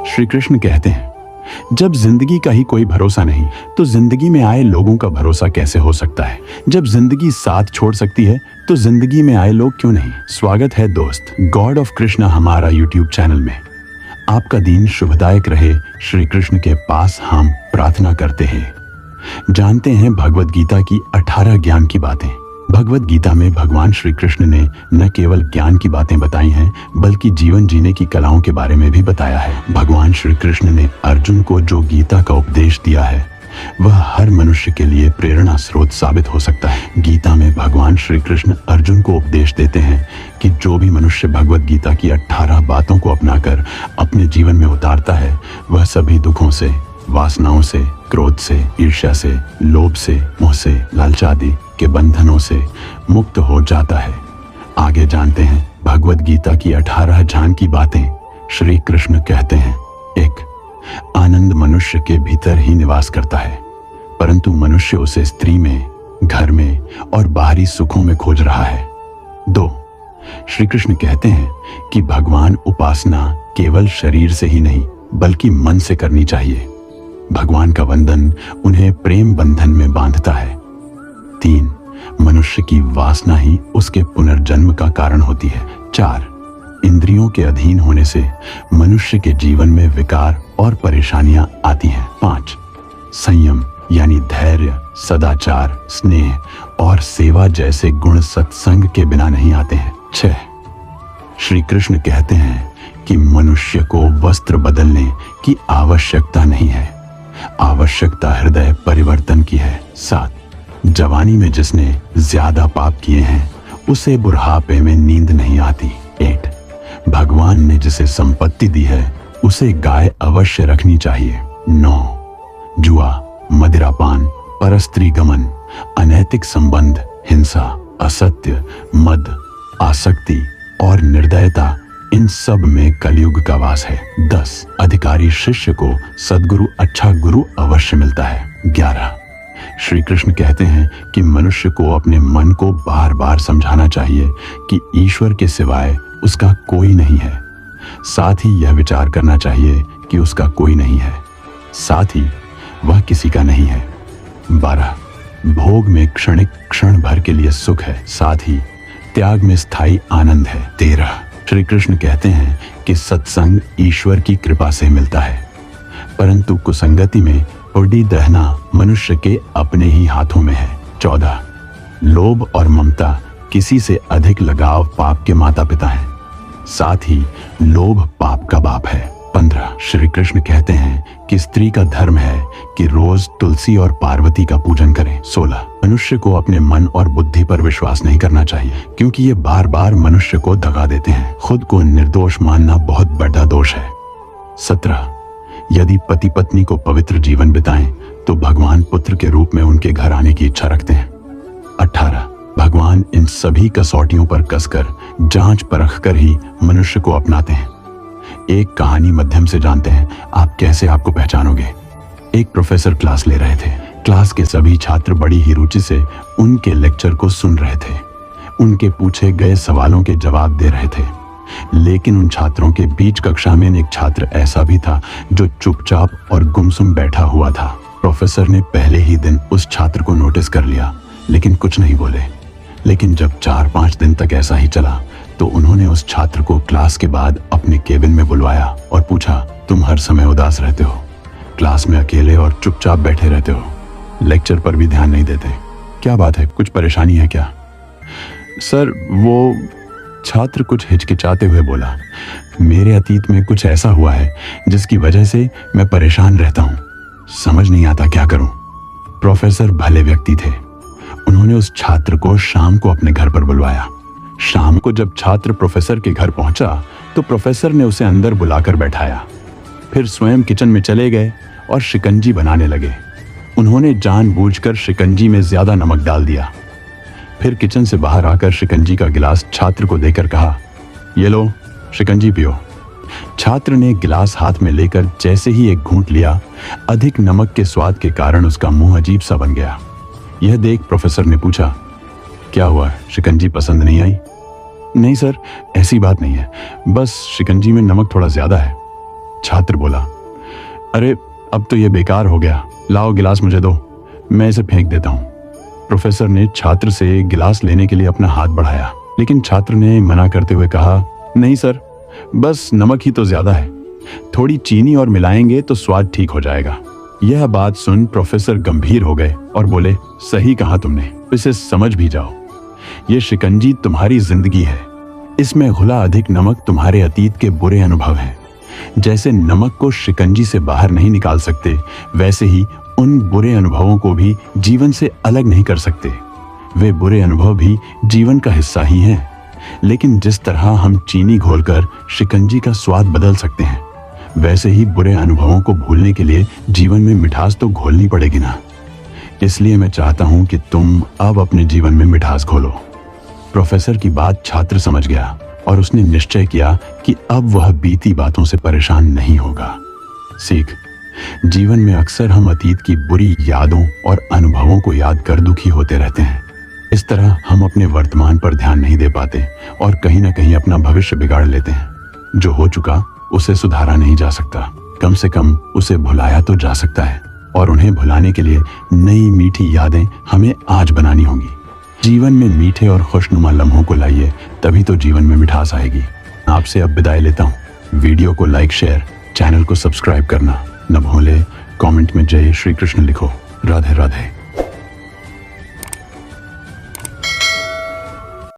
श्री कृष्ण कहते हैं, जब जिंदगी का ही कोई भरोसा नहीं तो जिंदगी में आए लोगों का भरोसा कैसे हो सकता है। जब जिंदगी साथ छोड़ सकती है तो जिंदगी में आए लोग क्यों नहीं। स्वागत है दोस्त गॉड ऑफ कृष्णा हमारा यूट्यूब चैनल में। आपका दिन शुभदायक रहे, श्री कृष्ण के पास हम प्रार्थना करते हैं। जानते हैं भगवत गीता की 18 ज्ञान की बातें। भगवत गीता में भगवान श्री कृष्ण ने न केवल ज्ञान की बातें बताई हैं बल्कि जीवन जीने की कलाओं के बारे में भी बताया है। भगवान श्री कृष्ण ने अर्जुन को जो गीता का उपदेश दिया है वह हर मनुष्य के लिए प्रेरणा स्रोत साबित हो सकता है। गीता में भगवान श्री कृष्ण अर्जुन को उपदेश देते हैं कि जो भी मनुष्य भगवत गीता की 18 बातों को अपनाकर अपने जीवन में उतारता है वह सभी दुखों से, वासनाओं से, क्रोध से, ईर्ष्या से, लोभ से, मोह से, लालच आदि के बंधनों से मुक्त हो जाता है। आगे जानते हैं भगवत गीता की 18 ज्ञान की बातें। श्री कृष्ण कहते हैं, 1. आनंद मनुष्य के भीतर ही निवास करता है, परंतु मनुष्य उसे स्त्री में, घर में और बाहरी सुखों में खोज रहा है। 2. श्री कृष्ण कहते हैं कि भगवान उपासना केवल शरीर से ही नहीं बल्कि मन से करनी चाहिए। भगवान का वंदन उन्हें प्रेम बंधन में बांधता है। 3. मनुष्य की वासना ही उसके पुनर्जन्म का कारण होती है। 4. इंद्रियों के अधीन होने से मनुष्य के जीवन में विकार और परेशानियां आती हैं। 5. संयम यानी धैर्य, सदाचार, स्नेह और सेवा जैसे गुण सत्संग के बिना नहीं आते हैं। 6. श्री कृष्ण कहते हैं कि मनुष्य को वस्त्र बदलने की आवश्यकता नहीं है, आवश्यकता हृदय परिवर्तन की है। 7. जवानी में जिसने ज्यादा पाप किए हैं उसे बुढ़ापे में नींद नहीं आती। 8. भगवान ने जिसे संपत्ति दी है उसे गाय अवश्य रखनी चाहिए। 9. जुआ, मदिरापान, परस्त्री गमन, अनैतिक संबंध, हिंसा, असत्य, मद, आसक्ति और निर्दयता, इन सब में कलयुग का वास है। 10. अधिकारी शिष्य को सद्गुरु अच्छा गुरु अवश्य मिलता है। 11. श्री कृष्ण कहते हैं कि मनुष्य को अपने मन को बार बार समझाना चाहिए कि ईश्वर के सिवाय उसका कोई नहीं है, साथ ही यह विचार करना चाहिए कि उसका कोई नहीं है, साथ ही वह किसी का नहीं है। 12. भोग में क्षणिक क्षण भर के लिए सुख है, साथ ही त्याग में स्थायी आनंद है। 13. श्री कृष्ण कहते हैं कि सत्संग ईश्वर की कृपा से मिलता है, परंतु कुसंगति में उड़ी दहना मनुष्य के अपने ही हाथों में है। 14. लोभ और ममता किसी से अधिक लगाव पाप के माता पिता हैं, साथ ही लोभ पाप का बाप है। 15. श्री कृष्ण कहते हैं कि स्त्री का धर्म है कि रोज तुलसी और पार्वती का पूजन करें। 16. मनुष्य को अपने मन और बुद्धि पर विश्वास नहीं करना चाहिए क्योंकि ये बार बार मनुष्य को दगा देते हैं। खुद को निर्दोष मानना बहुत बड़ा दोष है। 17. यदि पति पत्नी को पवित्र जीवन बिताएं तो भगवान पुत्र के रूप में उनके घर आने की इच्छा रखते हैं। 18. भगवान इन सभी कसौटियों पर कसकर जांच परख कर ही मनुष्य को अपनाते हैं। एक कहानी माध्यम से जानते हैं आप कैसे आपको पहचानोगे। एक प्रोफेसर क्लास ले रहे थे। क्लास के सभी छात्र बड़ी ही रुचि से उनके लेक्चर को सुन रहे थे। उनके पूछे गए सवालों के जवाब दे रहे थे, लेकिन उन छात्रों के बीच कक्षा में एक छात्र ऐसा भी था जो चुपचाप और गुमसुम बैठा हुआ था। प्रोफेसर ने पहले ही दिन उस छात्र को नोटिस कर लिया लेकिन कुछ नहीं बोले। लेकिन जब 4-5 दिन तक ऐसा ही चला तो उन्होंने उस छात्र को क्लास के बाद अपने केबिन में बुलवाया और पूछा, तुम हर समय उदास रहते हो, क्लास में अकेले और चुपचाप बैठे रहते हो, लेक्चर पर भी ध्यान नहीं देते, क्या बात है, कुछ परेशानी है क्या? सर, वो छात्र कुछ हिचकिचाते हुए बोला, मेरे अतीत में कुछ ऐसा हुआ है जिसकी वजह से मैं परेशान रहता हूँ, समझ नहीं आता क्या करूं। प्रोफेसर भले व्यक्ति थे। उन्होंने उस छात्र को शाम को अपने घर पर बुलवाया। शाम को जब छात्र प्रोफेसर के घर पहुंचा तो प्रोफेसर ने उसे अंदर बुलाकर बैठाया, फिर स्वयं किचन में चले गए और शिकंजी बनाने लगे। उन्होंने जानबूझकर शिकंजी में ज्यादा नमक डाल दिया। फिर किचन से बाहर आकर शिकंजी का गिलास छात्र को देकर कहा, ये लो, शिकंजी पियो। छात्र ने गिलास हाथ में लेकर जैसे ही एक घूंट लिया, अधिक नमक के स्वाद के कारण उसका मुंह अजीब सा बन गया। यह देख प्रोफेसर ने पूछा, क्या हुआ, शिकंजी पसंद नहीं आई? नहीं सर, ऐसी बात नहीं है, बस शिकंजी में नमक थोड़ा ज्यादा है। छात्र बोला, अरे अब तो ये बेकार हो गया, लाओ गिलास मुझे दो, मैं इसे फेंक देता हूँ। प्रोफेसर ने छात्र से गिलास लेने के लिए अपना हाथ बढ़ाया, लेकिन छात्र ने मना करते हुए कहा, नहीं सर, बस नमक ही तो ज्यादा है, थोड़ी चीनी और मिलाएंगे तो स्वाद ठीक हो जाएगा। यह बात सुन प्रोफेसर गंभीर हो गए और बोले, सही कहा तुमने, इसे समझ भी जाओ। ये शिकंजी तुम्हारी जिंदगी है, इसमें घुला अधिक नमक तुम्हारे अतीत के बुरे अनुभव हैं। जैसे नमक को शिकंजी से बाहर नहीं निकाल सकते, वैसे ही उन बुरे अनुभवों को भी जीवन से अलग नहीं कर सकते। वे बुरे अनुभव भी जीवन का हिस्सा ही हैं। लेकिन जिस तरह हम चीनी घोलकर शिकंजी का स्वाद बदल सकते हैं, वैसे ही बुरे अनुभवों को भूलने के लिए जीवन में मिठास तो घोलनी पड़ेगी ना। इसलिए मैं चाहता हूं कि तुम अब अपने जीवन में मिठास घोलो। प्रोफेसर की बात छात्र समझ गया और उसने निश्चय किया कि अब वह बीती बातों से परेशान नहीं होगा। सीख, जीवन में अक्सर हम अतीत की बुरी यादों और अनुभवों को याद कर दुखी होते रहते हैं। इस तरह हम अपने वर्तमान पर ध्यान नहीं दे पाते और कहीं ना कहीं अपना भविष्य बिगाड़ लेते हैं। जो हो चुका उसे सुधारा नहीं जा सकता, कम से कम उसे भुलाया तो जा सकता है, और उन्हें भुलाने के लिए नई मीठी यादें हमें आज बनानी होंगी। जीवन में मीठे और खुशनुमा लम्हों को लाइए, तभी तो जीवन में मिठास आएगी। आपसे अब विदाई लेता हूँ। वीडियो को लाइक, शेयर, चैनल को सब्सक्राइब करना न भूले। कमेंट में जय श्री कृष्ण लिखो। राधे राधे।